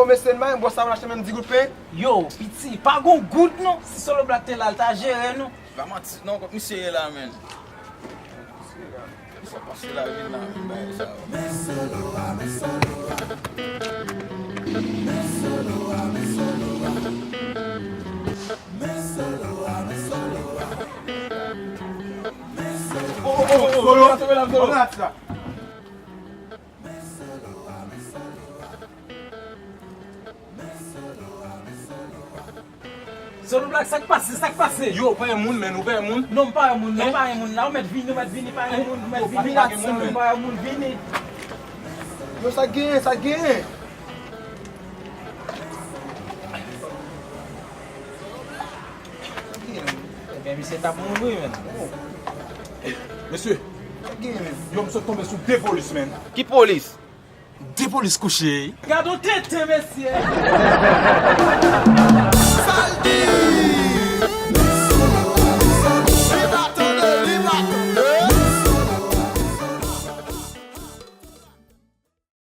mesen man, boss sa achete men 10 gout pen. Yo, piti, pa gon gout non? Si Solo Black te la, ta jere nou? Ba mati, non, kot misye la men. Sa pase la vin nan, ben sa. Solo. Solo Black, sak pase? Yo, pa yon moun men, ou pa yon moun? Non, pa yon moun, nan, ou met vini, pa yon moun, met vini la tson, pa yon moun, vini. Yo, sa gen. Ben, mi se tap moun wè men. Mesye, yo mse tombe sou de polis men. Ki polis? De polis kouche. Gado tete, mesye.